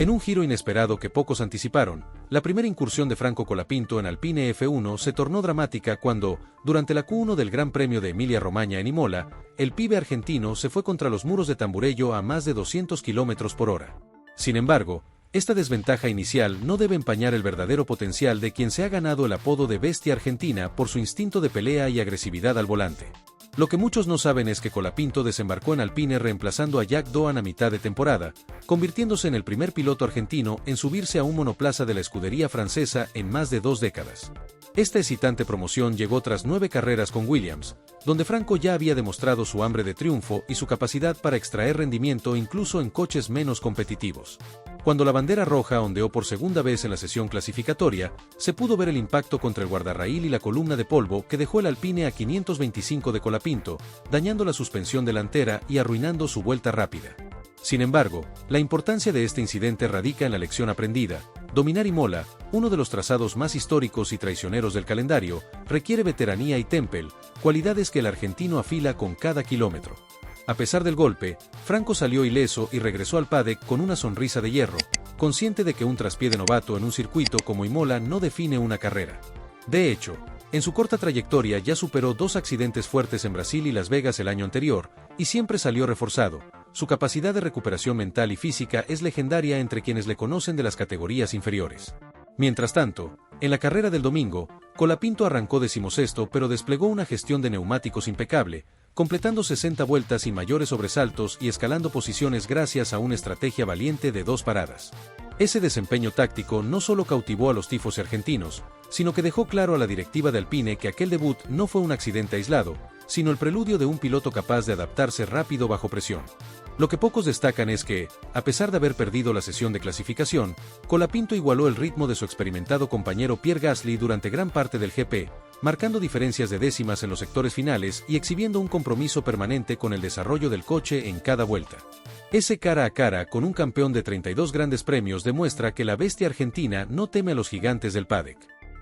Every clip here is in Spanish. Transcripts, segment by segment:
En un giro inesperado que pocos anticiparon, la primera incursión de Franco Colapinto en Alpine F1 se tornó dramática cuando, durante la Q1 del Gran Premio de Emilia-Romagna en Imola, el pibe argentino se fue contra los muros de Tamburello a más de 200 km por hora. Sin embargo, esta desventaja inicial no debe empañar el verdadero potencial de quien se ha ganado el apodo de bestia argentina por su instinto de pelea y agresividad al volante. Lo que muchos no saben es que Colapinto desembarcó en Alpine reemplazando a Jack Doohan a mitad de temporada, convirtiéndose en el primer piloto argentino en subirse a un monoplaza de la escudería francesa en más de 2 décadas. Esta excitante promoción llegó tras 9 carreras con Williams, donde Franco ya había demostrado su hambre de triunfo y su capacidad para extraer rendimiento incluso en coches menos competitivos. Cuando la bandera roja ondeó por segunda vez en la sesión clasificatoria, se pudo ver el impacto contra el guardarraíl y la columna de polvo que dejó el Alpine a 525 de Colapinto, dañando la suspensión delantera y arruinando su vuelta rápida. Sin embargo, la importancia de este incidente radica en la lección aprendida. Dominar Imola, uno de los trazados más históricos y traicioneros del calendario, requiere veteranía y temple, cualidades que el argentino afila con cada kilómetro. A pesar del golpe, Franco salió ileso y regresó al paddock con una sonrisa de hierro, consciente de que un traspié de novato en un circuito como Imola no define una carrera. De hecho, en su corta trayectoria ya superó 2 accidentes fuertes en Brasil y Las Vegas el año anterior, y siempre salió reforzado. Su capacidad de recuperación mental y física es legendaria entre quienes le conocen de las categorías inferiores. Mientras tanto, en la carrera del domingo, Colapinto arrancó 16º pero desplegó una gestión de neumáticos impecable, completando 60 vueltas sin mayores sobresaltos y escalando posiciones gracias a una estrategia valiente de 2 paradas. Ese desempeño táctico no solo cautivó a los tifos argentinos, sino que dejó claro a la directiva de Alpine que aquel debut no fue un accidente aislado, sino el preludio de un piloto capaz de adaptarse rápido bajo presión. Lo que pocos destacan es que, a pesar de haber perdido la sesión de clasificación, Colapinto igualó el ritmo de su experimentado compañero Pierre Gasly durante gran parte del GP, marcando diferencias de décimas en los sectores finales y exhibiendo un compromiso permanente con el desarrollo del coche en cada vuelta. Ese cara a cara con un campeón de 32 grandes premios demuestra que la bestia argentina no teme a los gigantes del paddock.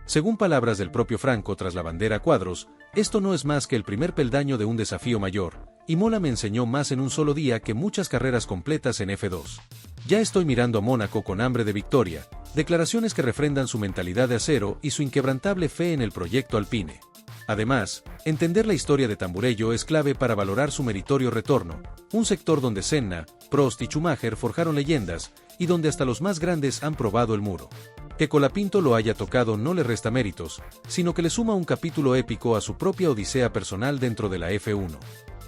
Según palabras del propio Franco tras la bandera a cuadros, esto no es más que el primer peldaño de un desafío mayor. Imola me enseñó más en un solo día que muchas carreras completas en F2. Ya estoy mirando a Mónaco con hambre de victoria, declaraciones que refrendan su mentalidad de acero y su inquebrantable fe en el proyecto Alpine. Además, entender la historia de Tamburello es clave para valorar su meritorio retorno, un sector donde Senna, Prost y Schumacher forjaron leyendas, y donde hasta los más grandes han probado el muro. Que Colapinto lo haya tocado no le resta méritos, sino que le suma un capítulo épico a su propia odisea personal dentro de la F1.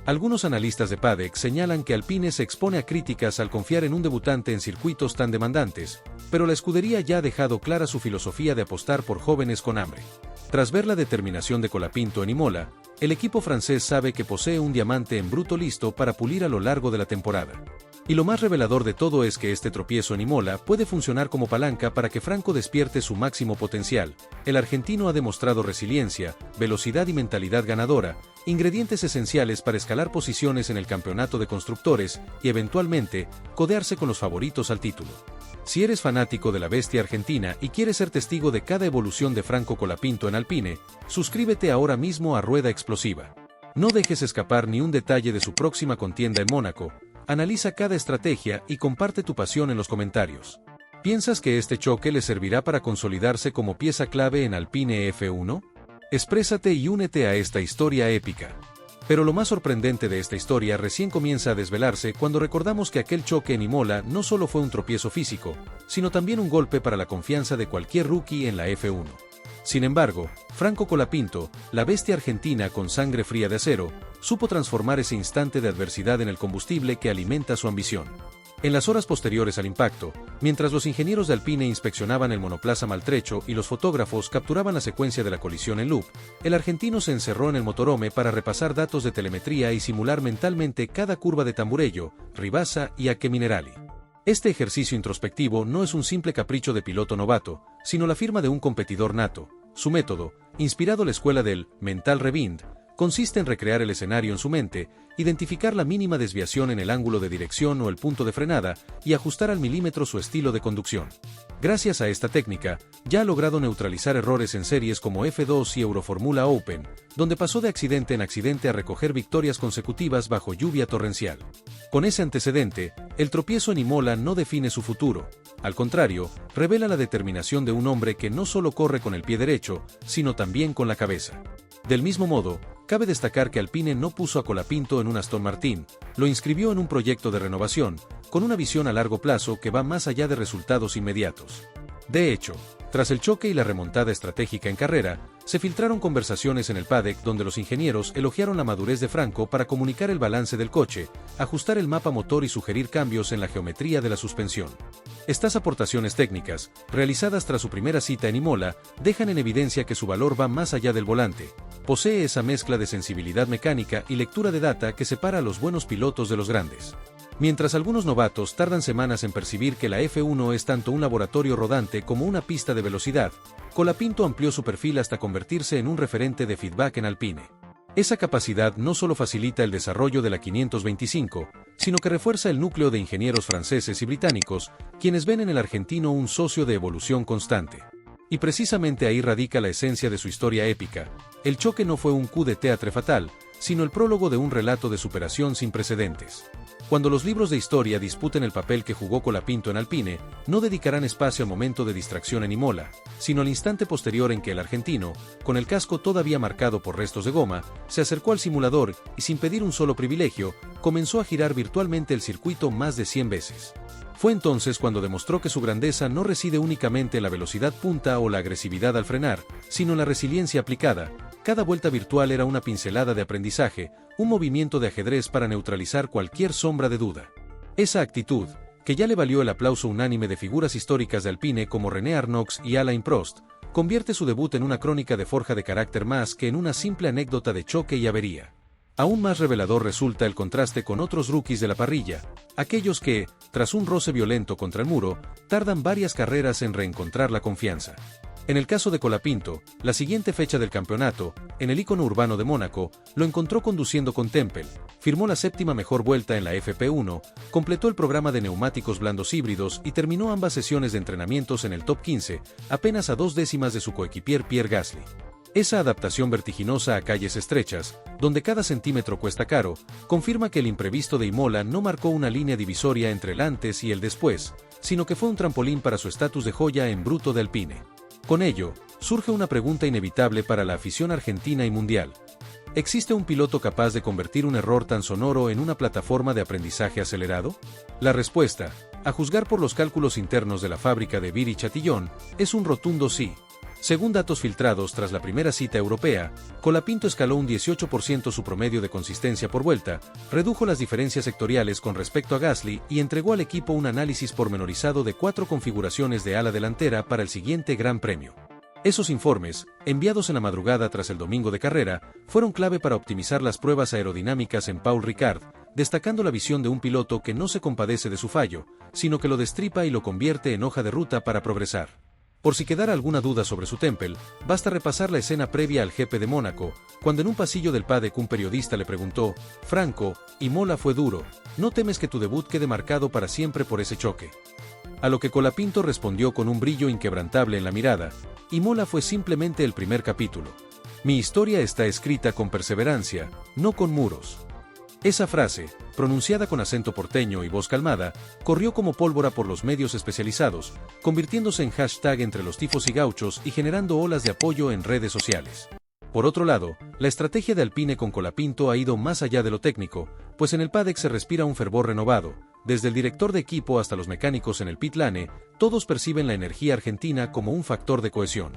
Algunos analistas de paddock señalan que Alpine se expone a críticas al confiar en un debutante en circuitos tan demandantes, pero la escudería ya ha dejado clara su filosofía de apostar por jóvenes con hambre. Tras ver la determinación de Colapinto en Imola, el equipo francés sabe que posee un diamante en bruto listo para pulir a lo largo de la temporada. Y lo más revelador de todo es que este tropiezo en Imola puede funcionar como palanca para que Franco despierte su máximo potencial. El argentino ha demostrado resiliencia, velocidad y mentalidad ganadora, ingredientes esenciales para escalar posiciones en el campeonato de constructores y eventualmente codearse con los favoritos al título. Si eres fanático de la bestia argentina y quieres ser testigo de cada evolución de Franco Colapinto en Alpine, suscríbete ahora mismo a Rueda Explosiva. No dejes escapar ni un detalle de su próxima contienda en Mónaco. Analiza cada estrategia y comparte tu pasión en los comentarios. ¿Piensas que este choque le servirá para consolidarse como pieza clave en Alpine F1? Exprésate y únete a esta historia épica. Pero lo más sorprendente de esta historia recién comienza a desvelarse cuando recordamos que aquel choque en Imola no solo fue un tropiezo físico, sino también un golpe para la confianza de cualquier rookie en la F1. Sin embargo, Franco Colapinto, la bestia argentina con sangre fría de acero, supo transformar ese instante de adversidad en el combustible que alimenta su ambición. En las horas posteriores al impacto, mientras los ingenieros de Alpine inspeccionaban el monoplaza maltrecho y los fotógrafos capturaban la secuencia de la colisión en loop, el argentino se encerró en el motorhome para repasar datos de telemetría y simular mentalmente cada curva de Tamburello, Ribasa y Acque Minerali. Este ejercicio introspectivo no es un simple capricho de piloto novato, sino la firma de un competidor nato. Su método, inspirado en la escuela del Mental Rewind, consiste en recrear el escenario en su mente, identificar la mínima desviación en el ángulo de dirección o el punto de frenada y ajustar al milímetro su estilo de conducción. Gracias a esta técnica, ya ha logrado neutralizar errores en series como F2 y Euroformula Open, donde pasó de accidente en accidente a recoger victorias consecutivas bajo lluvia torrencial. Con ese antecedente, el tropiezo en Imola no define su futuro. Al contrario, revela la determinación de un hombre que no solo corre con el pie derecho, sino también con la cabeza. Del mismo modo, cabe destacar que Alpine no puso a Colapinto en un Aston Martin, lo inscribió en un proyecto de renovación, con una visión a largo plazo que va más allá de resultados inmediatos. De hecho, tras el choque y la remontada estratégica en carrera, se filtraron conversaciones en el paddock donde los ingenieros elogiaron la madurez de Franco para comunicar el balance del coche, ajustar el mapa motor y sugerir cambios en la geometría de la suspensión. Estas aportaciones técnicas, realizadas tras su primera cita en Imola, dejan en evidencia que su valor va más allá del volante. Posee esa mezcla de sensibilidad mecánica y lectura de data que separa a los buenos pilotos de los grandes. Mientras algunos novatos tardan semanas en percibir que la F1 es tanto un laboratorio rodante como una pista de velocidad, Colapinto amplió su perfil hasta convertirse en un referente de feedback en Alpine. Esa capacidad no solo facilita el desarrollo de la 525, sino que refuerza el núcleo de ingenieros franceses y británicos, quienes ven en el argentino un socio de evolución constante. Y precisamente ahí radica la esencia de su historia épica. El choque no fue un coup de théâtre fatal, sino el prólogo de un relato de superación sin precedentes. Cuando los libros de historia disputen el papel que jugó Colapinto en Alpine, no dedicarán espacio al momento de distracción en Imola, sino al instante posterior en que el argentino, con el casco todavía marcado por restos de goma, se acercó al simulador y sin pedir un solo privilegio, comenzó a girar virtualmente el circuito más de 100 veces. Fue entonces cuando demostró que su grandeza no reside únicamente en la velocidad punta o la agresividad al frenar, sino en la resiliencia aplicada. Cada vuelta virtual era una pincelada de aprendizaje, un movimiento de ajedrez para neutralizar cualquier sombra de duda. Esa actitud, que ya le valió el aplauso unánime de figuras históricas de Alpine como René Arnoux y Alain Prost, convierte su debut en una crónica de forja de carácter más que en una simple anécdota de choque y avería. Aún más revelador resulta el contraste con otros rookies de la parrilla, aquellos que, tras un roce violento contra el muro, tardan varias carreras en reencontrar la confianza. En el caso de Colapinto, la siguiente fecha del campeonato, en el ícono urbano de Mónaco, lo encontró conduciendo con Tempel, firmó la séptima mejor vuelta en la FP1, completó el programa de neumáticos blandos híbridos y terminó ambas sesiones de entrenamientos en el top 15, apenas a 2 décimas de su coequipier Pierre Gasly. Esa adaptación vertiginosa a calles estrechas, donde cada centímetro cuesta caro, confirma que el imprevisto de Imola no marcó una línea divisoria entre el antes y el después, sino que fue un trampolín para su estatus de joya en bruto de Alpine. Con ello, surge una pregunta inevitable para la afición argentina y mundial. ¿Existe un piloto capaz de convertir un error tan sonoro en una plataforma de aprendizaje acelerado? La respuesta, a juzgar por los cálculos internos de la fábrica de Viry-Châtillon, es un rotundo sí. Según datos filtrados tras la primera cita europea, Colapinto escaló un 18% su promedio de consistencia por vuelta, redujo las diferencias sectoriales con respecto a Gasly y entregó al equipo un análisis pormenorizado de 4 configuraciones de ala delantera para el siguiente Gran Premio. Esos informes, enviados en la madrugada tras el domingo de carrera, fueron clave para optimizar las pruebas aerodinámicas en Paul Ricard, destacando la visión de un piloto que no se compadece de su fallo, sino que lo destripa y lo convierte en hoja de ruta para progresar. Por si quedara alguna duda sobre su Tempel, basta repasar la escena previa al GP de Mónaco, cuando en un pasillo del paddock un periodista le preguntó: «Franco, Imola fue duro, ¿no temes que tu debut quede marcado para siempre por ese choque?». A lo que Colapinto respondió con un brillo inquebrantable en la mirada: «Imola fue simplemente el primer capítulo. Mi historia está escrita con perseverancia, no con muros». Esa frase, pronunciada con acento porteño y voz calmada, corrió como pólvora por los medios especializados, convirtiéndose en hashtag entre los tifos y gauchos y generando olas de apoyo en redes sociales. Por otro lado, la estrategia de Alpine con Colapinto ha ido más allá de lo técnico, pues en el paddock se respira un fervor renovado. Desde el director de equipo hasta los mecánicos en el pit lane, todos perciben la energía argentina como un factor de cohesión.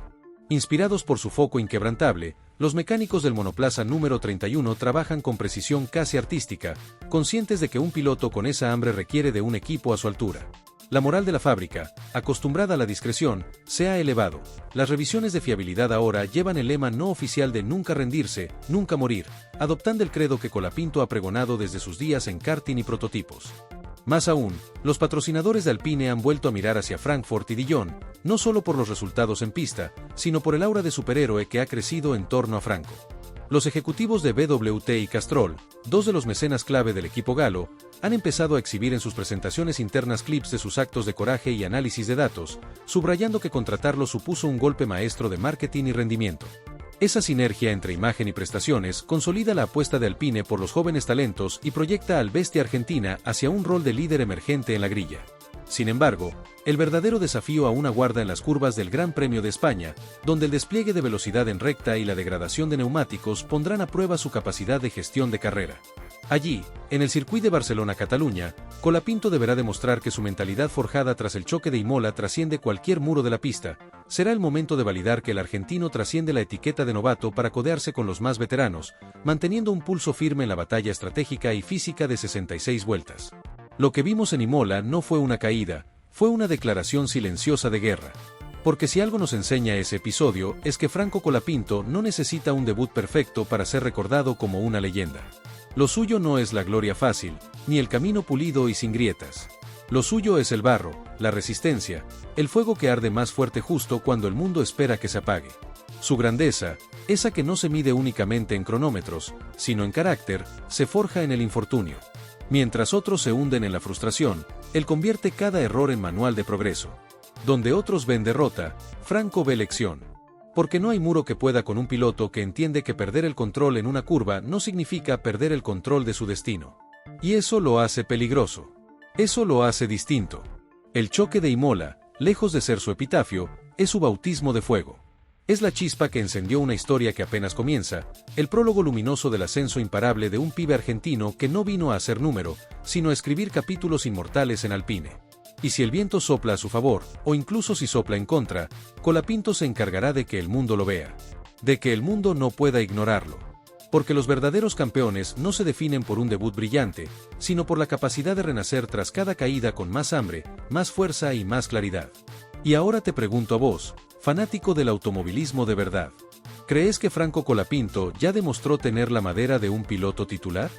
Inspirados por su foco inquebrantable, los mecánicos del monoplaza número 31 trabajan con precisión casi artística, conscientes de que un piloto con esa hambre requiere de un equipo a su altura. La moral de la fábrica, acostumbrada a la discreción, se ha elevado. Las revisiones de fiabilidad ahora llevan el lema no oficial de nunca rendirse, nunca morir, adoptando el credo que Colapinto ha pregonado desde sus días en karting y prototipos. Más aún, los patrocinadores de Alpine han vuelto a mirar hacia Frankfurt y Dijon, no solo por los resultados en pista, sino por el aura de superhéroe que ha crecido en torno a Franco. Los ejecutivos de BWT y Castrol, dos de los mecenas clave del equipo galo, han empezado a exhibir en sus presentaciones internas clips de sus actos de coraje y análisis de datos, subrayando que contratarlo supuso un golpe maestro de marketing y rendimiento. Esa sinergia entre imagen y prestaciones consolida la apuesta de Alpine por los jóvenes talentos y proyecta al Bestia Argentina hacia un rol de líder emergente en la grilla. Sin embargo, el verdadero desafío aún aguarda en las curvas del Gran Premio de España, donde el despliegue de velocidad en recta y la degradación de neumáticos pondrán a prueba su capacidad de gestión de carrera. Allí, en el circuito de Barcelona-Cataluña, Colapinto deberá demostrar que su mentalidad forjada tras el choque de Imola trasciende cualquier muro de la pista. Será el momento de validar que el argentino trasciende la etiqueta de novato para codearse con los más veteranos, manteniendo un pulso firme en la batalla estratégica y física de 66 vueltas. Lo que vimos en Imola no fue una caída, fue una declaración silenciosa de guerra. Porque si algo nos enseña ese episodio es que Franco Colapinto no necesita un debut perfecto para ser recordado como una leyenda. Lo suyo no es la gloria fácil, ni el camino pulido y sin grietas. Lo suyo es el barro, la resistencia, el fuego que arde más fuerte justo cuando el mundo espera que se apague. Su grandeza, esa que no se mide únicamente en cronómetros, sino en carácter, se forja en el infortunio. Mientras otros se hunden en la frustración, él convierte cada error en manual de progreso. Donde otros ven derrota, Franco ve lección. Porque no hay muro que pueda con un piloto que entiende que perder el control en una curva no significa perder el control de su destino. Y eso lo hace peligroso. Eso lo hace distinto. El choque de Imola, lejos de ser su epitafio, es su bautismo de fuego. Es la chispa que encendió una historia que apenas comienza, el prólogo luminoso del ascenso imparable de un pibe argentino que no vino a hacer número, sino a escribir capítulos inmortales en Alpine. Y si el viento sopla a su favor, o incluso si sopla en contra, Colapinto se encargará de que el mundo lo vea. De que el mundo no pueda ignorarlo. Porque los verdaderos campeones no se definen por un debut brillante, sino por la capacidad de renacer tras cada caída con más hambre, más fuerza y más claridad. Y ahora te pregunto a vos, fanático del automovilismo de verdad. ¿Crees que Franco Colapinto ya demostró tener la madera de un piloto titular?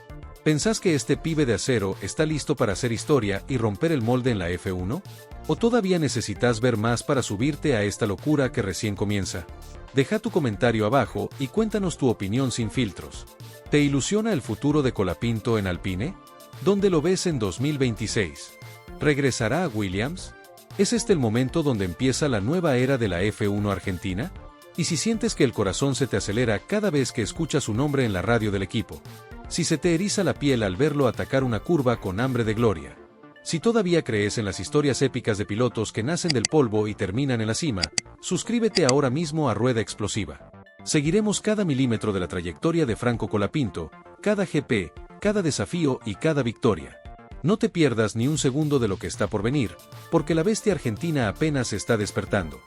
¿Pensás que este pibe de acero está listo para hacer historia y romper el molde en la F1? ¿O todavía necesitas ver más para subirte a esta locura que recién comienza? Deja tu comentario abajo y cuéntanos tu opinión sin filtros. ¿Te ilusiona el futuro de Colapinto en Alpine? ¿Dónde lo ves en 2026? ¿Regresará a Williams? ¿Es este el momento donde empieza la nueva era de la F1 Argentina? ¿Y si sientes que el corazón se te acelera cada vez que escuchas su nombre en la radio del equipo? Si se te eriza la piel al verlo atacar una curva con hambre de gloria. Si todavía crees en las historias épicas de pilotos que nacen del polvo y terminan en la cima, suscríbete ahora mismo a Rueda Explosiva. Seguiremos cada milímetro de la trayectoria de Franco Colapinto, cada GP, cada desafío y cada victoria. No te pierdas ni un segundo de lo que está por venir, porque la bestia argentina apenas se está despertando.